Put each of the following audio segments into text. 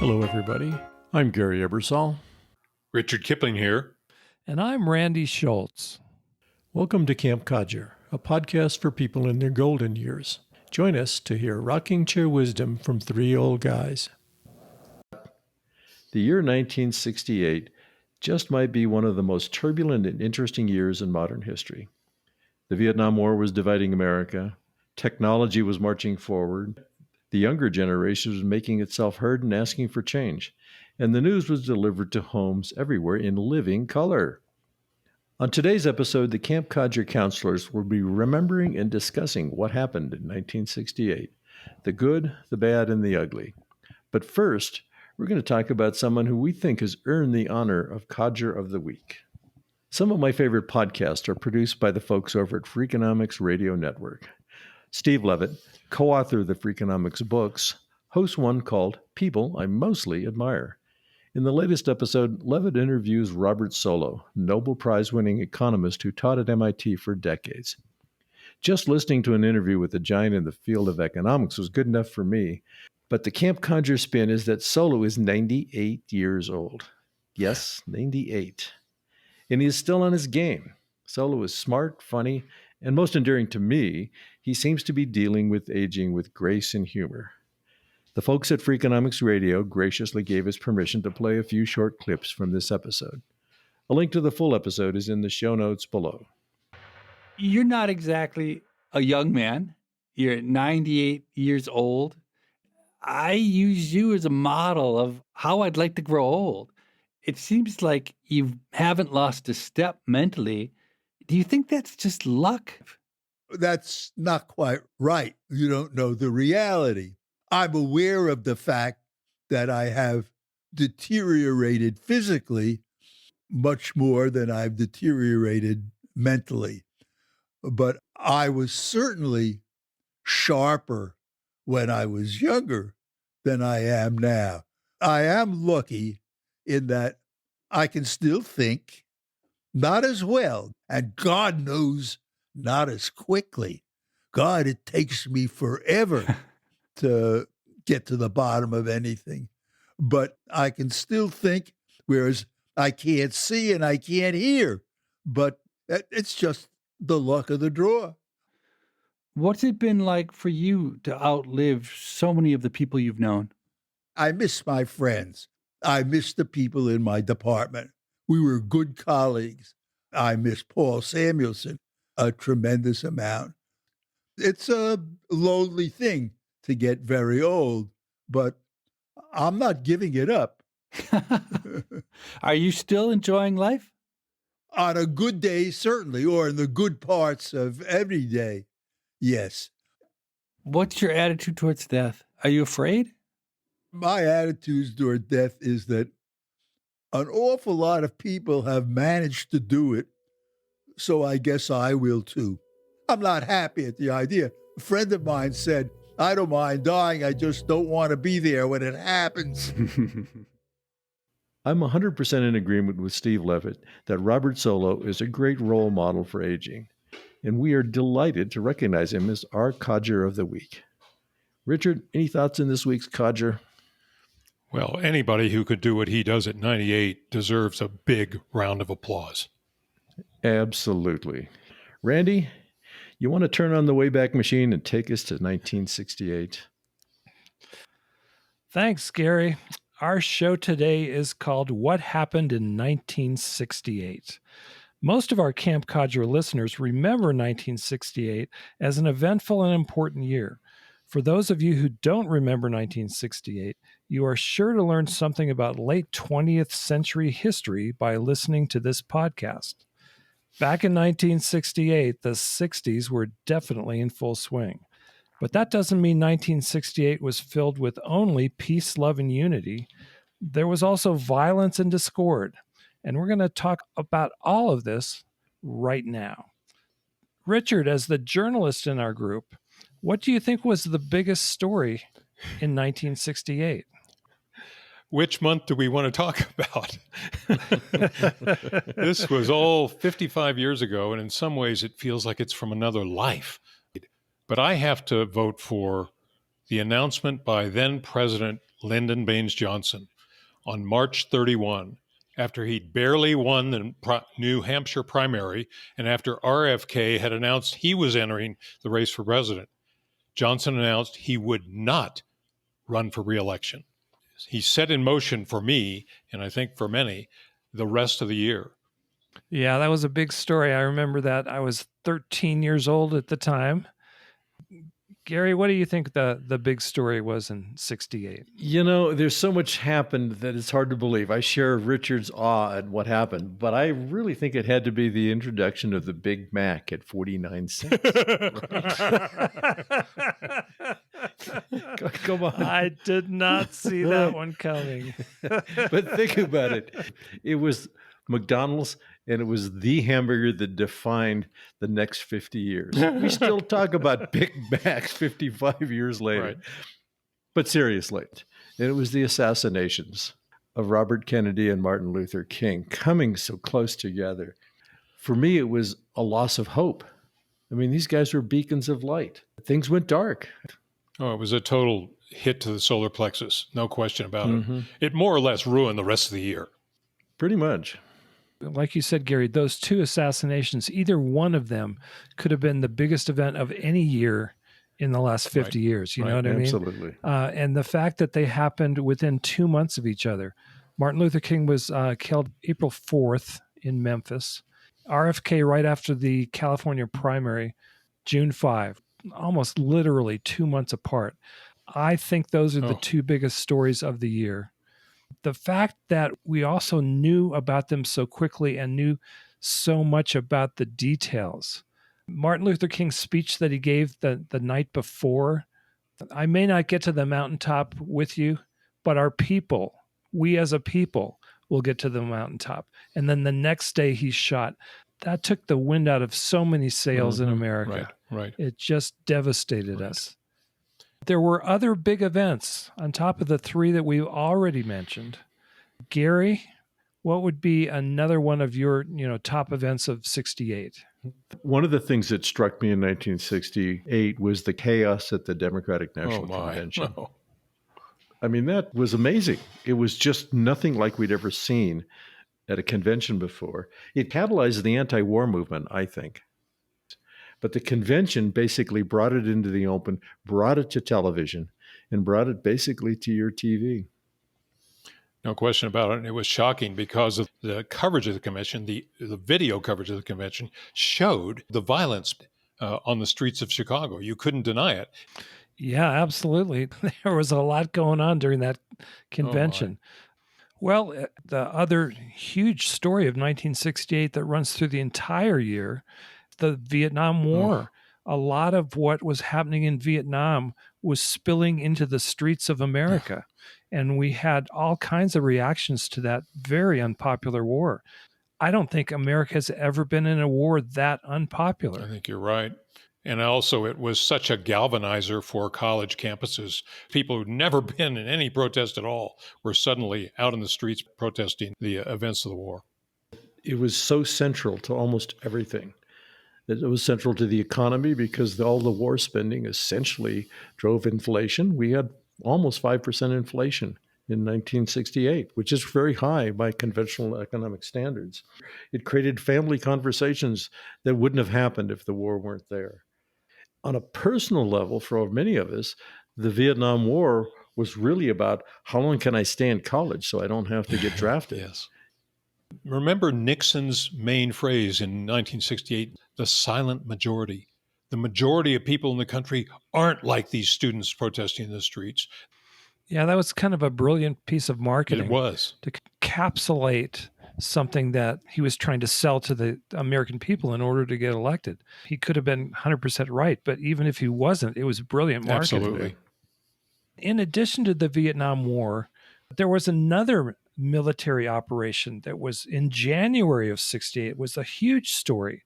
Hello, everybody. I'm Gary Ebersole. Richard Kipling here. And I'm Randy Schultz. Welcome to Camp Codger, a podcast for people in their golden years. Join us to hear rocking chair wisdom from three old guys. The year 1968 just might be one of the most turbulent and interesting years in modern history. The Vietnam War was dividing America. Technology was marching forward. The younger generation was making itself heard and asking for change. And the news was delivered to homes everywhere in living color. On today's episode, the Camp Codger counselors will be remembering and discussing what happened in 1968, the good, the bad, and the ugly. But first, we're going to talk about someone who we think has earned the honor of Codger of the Week. Some of my favorite podcasts are produced by the folks over at Freakonomics Radio Network. Steve Levitt, co-author of the Freakonomics books, hosts one called People I Mostly Admire. In the latest episode, Levitt interviews Robert Solow, Nobel Prize-winning economist who taught at MIT for decades. Just listening to an interview with a giant in the field of economics was good enough for me, but the Camp Codger spin is that Solow is 98 years old. Yes, 98. And he is still on his game. Solow is smart, funny, and most endearing to me, he seems to be dealing with aging with grace and humor. The folks at Freakonomics Radio graciously gave us permission to play a few short clips from this episode. A link to the full episode is in the show notes below. You're not exactly a young man. You're 98 years old. I use you as a model of how I'd like to grow old. It seems like you haven't lost a step mentally. Do you think that's just luck? That's not quite right. You don't know the reality. I'm aware of the fact that I have deteriorated physically much more than I've deteriorated mentally. But I was certainly sharper when I was younger than I am now. I am lucky in that I can still think, not as well, and God knows not as quickly. God, it takes me forever to get to the bottom of anything. But I can still think, whereas I can't see and I can't hear. But it's just the luck of the draw. What's it been like for you to outlive so many of the people you've known? I miss my friends. I miss the people in my department. We were good colleagues. I miss Paul Samuelson a tremendous amount. It's a lonely thing to get very old, but I'm not giving it up. Are you still enjoying life? On a good day, certainly, or in the good parts of every day, yes. What's your attitude towards death? Are you afraid? My attitude toward death is that an awful lot of people have managed to do it, so I guess I will too. I'm not happy at the idea. A friend of mine said, I don't mind dying, I just don't want to be there when it happens. I'm 100% in agreement with Steve Levitt that Robert Solow is a great role model for aging, and we are delighted to recognize him as our Codger of the Week. Richard, any thoughts on this week's Codger? Well, anybody who could do what he does at 98 deserves a big round of applause. Absolutely. Randy, you want to turn on the Wayback Machine and take us to 1968? Thanks, Gary. Our show today is called What Happened in 1968. Most of our Camp Codger listeners remember 1968 as an eventful and important year. For those of you who don't remember 1968, you are sure to learn something about late 20th century history by listening to this podcast. Back in 1968, the 60s were definitely in full swing. But that doesn't mean 1968 was filled with only peace, love, and unity. There was also violence and discord. And we're going to talk about all of this right now. Richard, as the journalist in our group, what do you think was the biggest story in 1968? Which month do we want to talk about? This was all 55 years ago, and in some ways it feels like it's from another life. But I have to vote for the announcement by then President Lyndon Baines Johnson, on March 31, after he'd barely won the New Hampshire primary and after RFK had announced he was entering the race for president. Johnson announced he would not run for re-election. He set in motion for me, and I think for many, the rest of the year. Yeah, that was a big story. I remember that. I was 13 years old at the time. Gary, what do you think the big story was in 68? You know, there's so much happened that it's hard to believe. I share Richard's awe at what happened, but I really think it had to be the introduction of the Big Mac at 49 cents. Come on. I did not see that one coming. But think about it. It was McDonald's, and it was the hamburger that defined the next 50 years. We still talk about Big Macs 55 years later. Right. But seriously, it was the assassinations of Robert Kennedy and Martin Luther King coming so close together. For me, it was a loss of hope. I mean, these guys were beacons of light. Things went dark. Oh, it was a total hit to the solar plexus, no question about it. It more or less ruined the rest of the year. Pretty much. Like you said, Gary, those two assassinations, either one of them could have been the biggest event of any year in the last 50 years. You know what I mean? Absolutely. And the fact that they happened within 2 months of each other. Martin Luther King was killed April 4th in Memphis. RFK right after the California primary, June 5, almost literally 2 months apart. I think those are the two biggest stories of the year. The fact that we also knew about them so quickly and knew so much about the details. Martin Luther King's speech that he gave the night before, I may not get to the mountaintop with you, but our people, we as a people, will get to the mountaintop. And then the next day he's shot. That took the wind out of so many sails in America. Right. It just devastated us. There were other big events on top of the three that we've already mentioned. Gary, what would be another one of your, top events of 68? One of the things that struck me in 1968 was the chaos at the Democratic National Convention. Oh. I mean, that was amazing. It was just nothing like we'd ever seen at a convention before. It catalyzed the anti-war movement, I think. But the convention basically brought it into the open, brought it to television, and brought it basically to your TV. No question about it. It was shocking because of the coverage of the convention. The video coverage of the convention showed the violence on the streets of Chicago. You couldn't deny it. Yeah, absolutely. There was a lot going on during that convention. Well, the other huge story of 1968 that runs through the entire year, the Vietnam War. A lot of what was happening in Vietnam was spilling into the streets of America. And we had all kinds of reactions to that very unpopular war. I don't think America has ever been in a war that unpopular. I think you're right. And also, it was such a galvanizer for college campuses. People who'd never been in any protest at all were suddenly out in the streets protesting the events of the war. It was so central to almost everything. It was central to the economy because all the war spending essentially drove inflation. We had almost 5% inflation in 1968, which is very high by conventional economic standards. It created family conversations that wouldn't have happened if the war weren't there. On a personal level, for many of us, the Vietnam War was really about how long can I stay in college so I don't have to get drafted. Yes. Remember Nixon's main phrase in 1968, the silent majority. The majority of people in the country aren't like these students protesting in the streets. Yeah, that was kind of a brilliant piece of marketing. It was. To encapsulate something that he was trying to sell to the American people in order to get elected. He could have been 100% right, but even if he wasn't, it was brilliant marketing. Absolutely. In addition to the Vietnam War, there was another military operation that was in January of 68. It was a huge story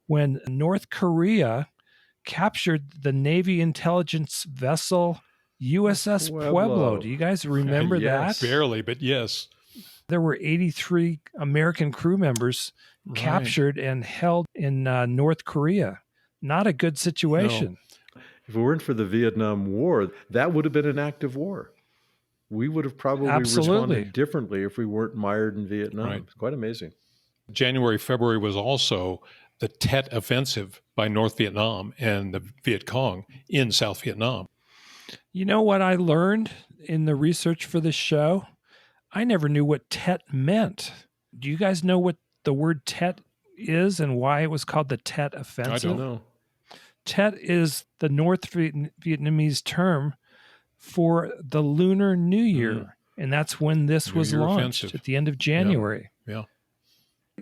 when North Korea captured the Navy intelligence vessel USS Pueblo. Do you guys remember Yes. that? Barely, but yes. There were 83 American crew members captured and held in North Korea. Not a good situation. If it weren't for the Vietnam War, that would have been an active war. We would have probably Absolutely. responded differently if we weren't mired in Vietnam. Right. It's quite amazing. January, February was also the Tet Offensive by North Vietnam and the Viet Cong in South Vietnam. You know what I learned in the research for this show? I never knew what Tet meant. Do you guys know what the word Tet is and why it was called the Tet Offensive? I don't know. Tet is the North Vietnamese term for the Lunar New Year. And that's when this New was Year launched offensive. at the end of January. Yeah.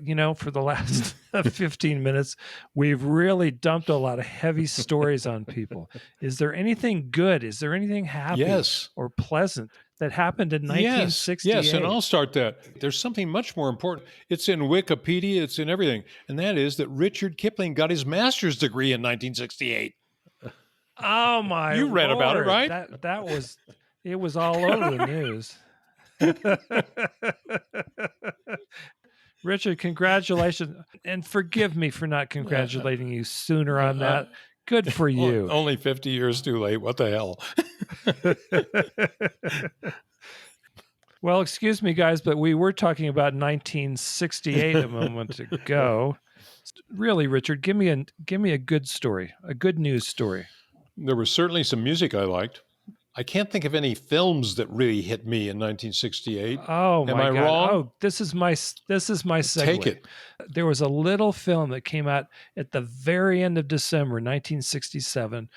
You know, for the last 15 minutes, we've really dumped a lot of heavy stories on people. Is there anything good? Is there anything happy Yes. or pleasant that happened in 1968? Yes, and I'll start that. There's something much more important. It's in Wikipedia, it's in everything. And that is that Richard Kipling got his master's degree in 1968. Oh my! You read about it, Lord. right? It was all over the news. Richard, congratulations. And forgive me for not congratulating you sooner on that. Good for you. Only 50 years too late. What the hell? Well, excuse me, guys, but we were talking about 1968 a moment ago. Really, Richard, give me a good story, a good news story. There was certainly some music I liked. I can't think of any films that really hit me in 1968. Oh, Am my I God. wrong? Oh, this is my segue. Take it. There was a little film that came out at the very end of December 1967,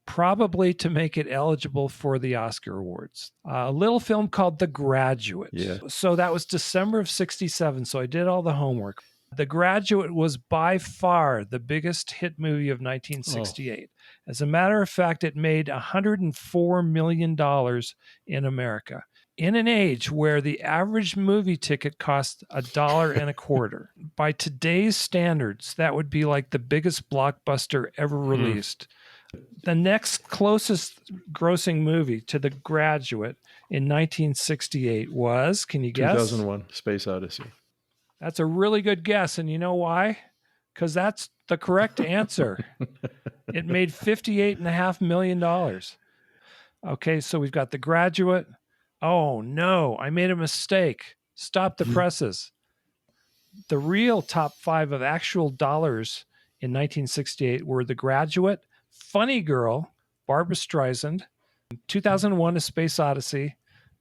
probably to make it eligible for the Oscar Awards. A little film called The Graduate. Yeah. So that was December of 67, so I did all the homework. The Graduate was by far the biggest hit movie of 1968. As a matter of fact, it made $104 million in America, in an age where the average movie ticket cost $1.25. By today's standards, that would be like the biggest blockbuster ever released. The next closest grossing movie to The Graduate in 1968 was, can you guess? 2001, Space Odyssey. That's a really good guess. And you know why? Because that's the correct answer. It made $58.5 million. Okay, so we've got The Graduate. Oh, no, I made a mistake. Stop the presses. The real top five of actual dollars in 1968 were The Graduate, Funny Girl, Barbra Streisand, 2001: A Space Odyssey,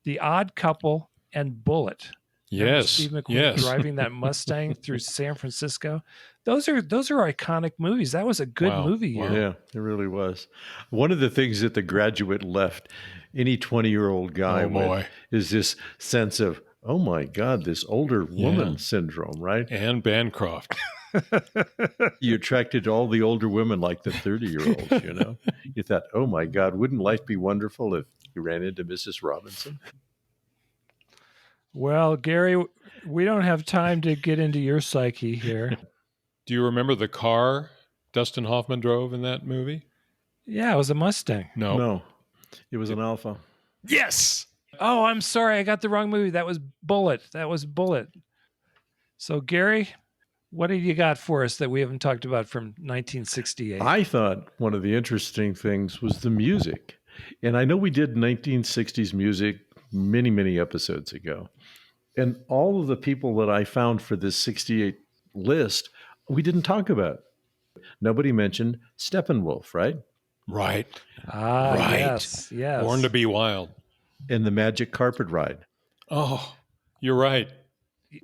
The Odd Couple, and Bullet. Remember Yes. Steve McQueen Yes. driving that Mustang through San Francisco. Those are iconic movies. That was a good Wow. movie year. Wow. Yeah, it really was. One of the things that The Graduate left any 20-year-old guy Oh, boy. with is this sense of, oh my God, this older woman Yeah. syndrome, right? Anne Bancroft. You attracted all the older women like the 30-year-olds, you know? You thought, oh my God, wouldn't life be wonderful if you ran into Mrs. Robinson? Well, Gary, we don't have time to get into your psyche here. Do you remember the car Dustin Hoffman drove in that movie? Yeah, it was a Mustang. No. It was an Alpha. Yes. Oh, I'm sorry. I got the wrong movie. That was Bullet. So, Gary, what have you got for us that we haven't talked about from 1968? I thought one of the interesting things was the music. And I know we did 1960s music many, many episodes ago. And all of the people that I found for this 68 list, we didn't talk about. Nobody mentioned Steppenwolf, right? Right. Right. Yes. Born to be Wild. And the Magic Carpet Ride. Oh, you're right.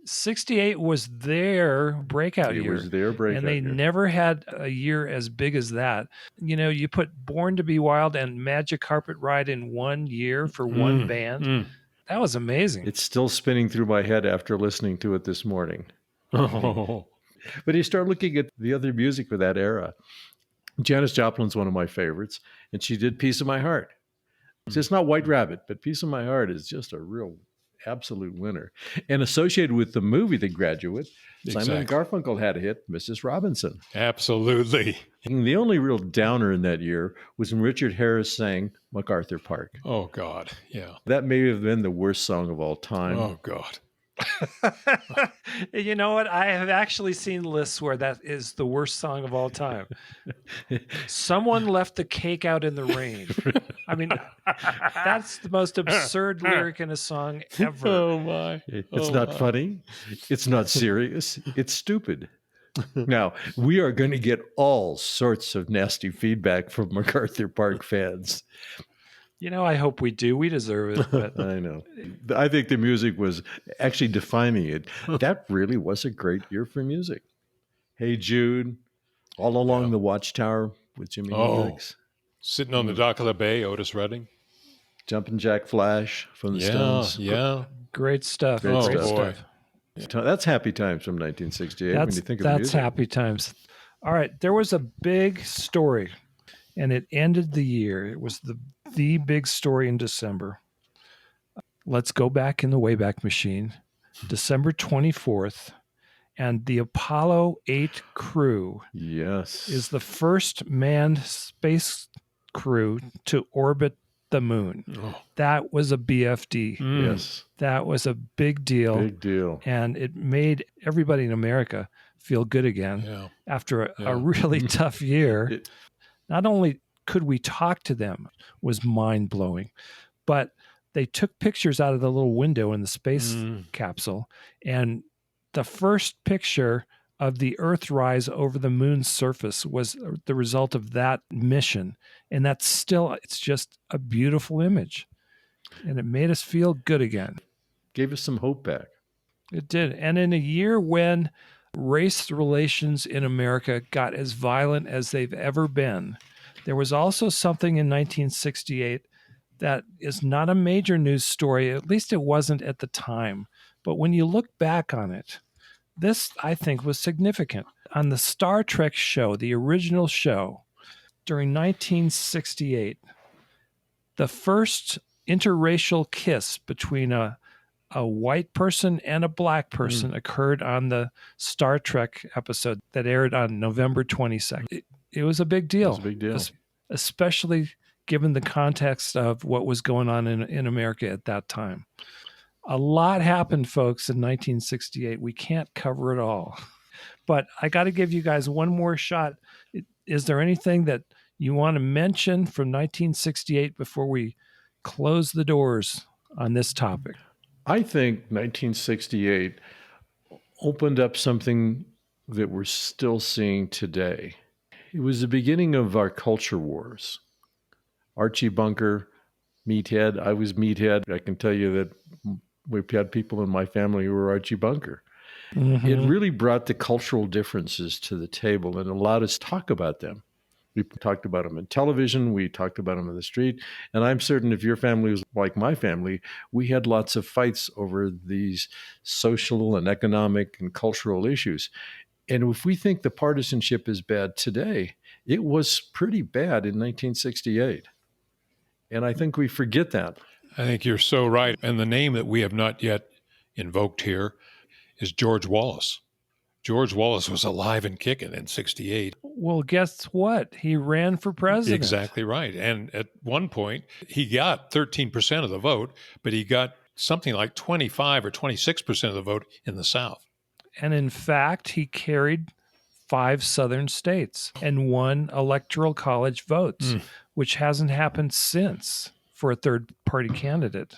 68 was their breakout It year. was their breakout And they year. never had a year as big as that. You know, you put Born to be Wild and Magic Carpet Ride in 1 year for one band. That was amazing. It's still spinning through my head after listening to it this morning. Oh. But you start looking at the other music for that era. Janis Joplin's one of my favorites, and she did Piece of My Heart. So it's not White Rabbit, but Piece of My Heart is just a real absolute winner. And associated with the movie The Graduate, Simon and Garfunkel had a hit, Mrs. Robinson. Absolutely. And the only real downer in that year was when Richard Harris sang MacArthur Park. Oh, God. Yeah. That may have been the worst song of all time. Oh, God. You know what? I have actually seen lists where that is the worst song of all time. Someone left the cake out in the rain. I mean, that's the most absurd lyric in a song ever. Oh my. It's Oh, not my. funny. It's not serious. It's stupid. Now, we are going to get all sorts of nasty feedback from MacArthur Park fans. You know, I hope we do. We deserve it. But I know. I think the music was actually defining it. That really was a great year for music. Hey Jude, All Along Yeah. the Watchtower with Jimi Oh. Hendrix, Sitting on the dock of the bay, Otis Redding. Jumpin' Jack Flash from the Stones. Yeah. great stuff. Great Great stuff. Boy. stuff. That's Happy Times from 1968 when you think of That's music. happy times. All right, there was a big story, and it ended the year. It was the big story in December. Let's go back in the Wayback Machine, December 24th, and the Apollo 8 crew Yes. is the first manned space crew to orbit the moon. Oh. That was a BFD. Yes. That was a big deal. Big deal. And it made everybody in America feel good again Yeah. after a Yeah. really tough year. It- Not only could we talk to them, was mind-blowing, but they took pictures out of the little window in the space capsule, and the first picture of the Earthrise over the moon's surface was the result of that mission. And that's still, it's just a beautiful image. And it made us feel good again. Gave us some hope back. It did. And in a year when race relations in America got as violent as they've ever been, there was also something in 1968 that is not a major news story. At least it wasn't at the time. But when you look back on it, this, I think, was significant. On the Star Trek show, the original show, during 1968, the first interracial kiss between a white person and a black person occurred on the Star Trek episode that aired on November 22nd. It was a big deal. It was a big deal. Especially given the context of what was going on in America at that time. A lot happened, folks, in 1968. We can't cover it all. But I got to give you guys one more shot. Is there anything that you want to mention from 1968 before we close the doors on this topic? I think 1968 opened up something that we're still seeing today. It was the beginning of our culture wars. Archie Bunker, Meathead. I was Meathead. I can tell you that we've had people in my family who were Archie Bunker. Mm-hmm. It really brought the cultural differences to the table and allowed us to talk about them. We talked about them in television. We talked about them in the street. And I'm certain if your family was like my family, we had lots of fights over these social and economic and cultural issues. And if we think the partisanship is bad today, it was pretty bad in 1968. And I think we forget that. I think you're so right. And the name that we have not yet invoked here is George Wallace. George Wallace was alive and kicking in 68. Well, guess what? He ran for president. Exactly right. And at one point, he got 13% of the vote, but he got something like 25 or 26% of the vote in the South. And in fact, he carried 5 southern states and won electoral college votes, which hasn't happened since for a third-party candidate.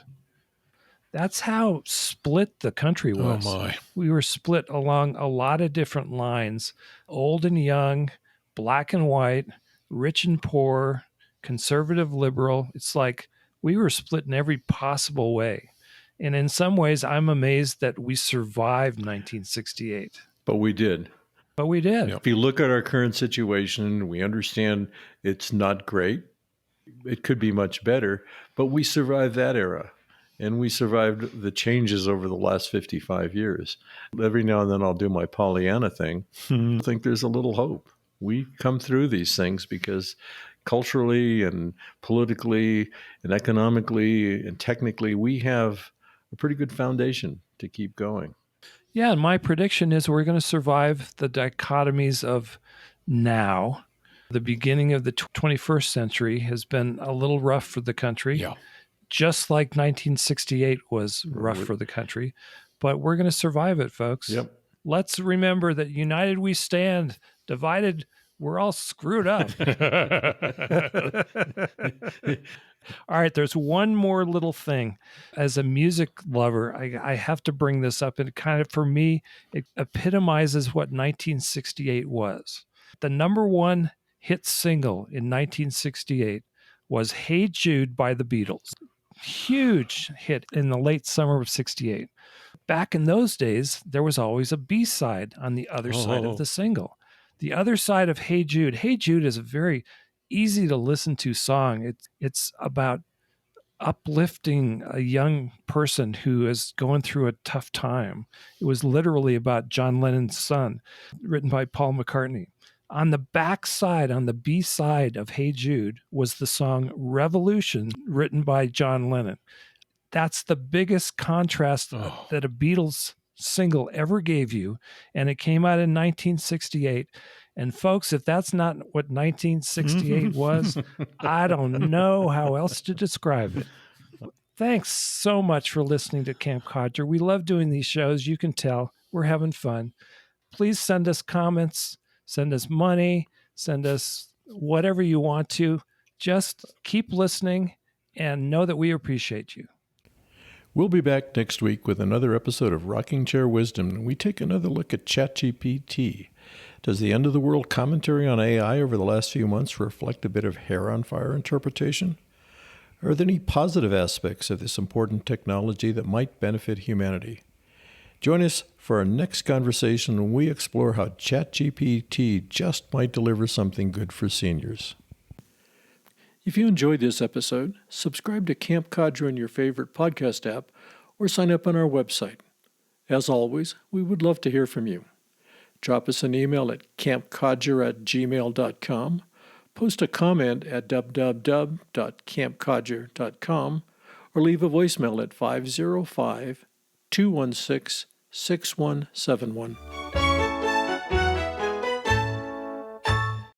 That's how split the country was. Oh, my. We were split along a lot of different lines, old and young, black and white, rich and poor, conservative, liberal. It's like we were split in every possible way. And in some ways, I'm amazed that we survived 1968. But we did. But we did. Yep. If you look at our current situation, we understand it's not great. It could be much better, but we survived that era. And we survived the changes over the last 55 years. Every now and then I'll do my Pollyanna thing. I think there's a little hope. We come through these things because culturally and politically and economically and technically, we have a pretty good foundation to keep going. Yeah, and my prediction is we're going to survive the dichotomies of now. The beginning of the 21st century has been a little rough for the country. Yeah. Just like 1968 was rough for the country. but we're going to survive it, folks. Yep. Let's remember that united we stand, divided we're all screwed up. All right, there's one more little thing. As a music lover, I have to bring this up. And kind of, for me, it epitomizes what 1968 was. The number one hit single in 1968 was Hey Jude by the Beatles. Huge hit in the late summer of 68. Back in those days, there was always a B-side on the other side of the single. The other side of Hey Jude is a very easy to listen to song. It's about uplifting a young person who is going through a tough time. It was literally about John Lennon's son, written by Paul McCartney. On the back side, on the B side of Hey Jude, was the song Revolution, written by John Lennon. That's the biggest contrast that a Beatles single ever gave you. And it came out in 1968. And folks, if that's not what 1968 was, I don't know how else to describe it. Thanks so much for listening to Camp Codger. We love doing these shows. You can tell we're having fun. Please send us comments, send us money, send us whatever you want to. Just keep listening and know that we appreciate you. We'll be back next week with another episode of Rocking Chair Wisdom, and we take another look at ChatGPT. Does the end of the world commentary on AI over the last few months reflect a bit of hair on fire interpretation? Are there any positive aspects of this important technology that might benefit humanity? Join us for our next conversation when we explore how ChatGPT just might deliver something good for seniors. If you enjoyed this episode, subscribe to Camp Codger in your favorite podcast app or sign up on our website. As always, we would love to hear from you. Drop us an email at campcodger@gmail.com, post a comment at www.campcodger.com, or leave a voicemail at 505-216-6171.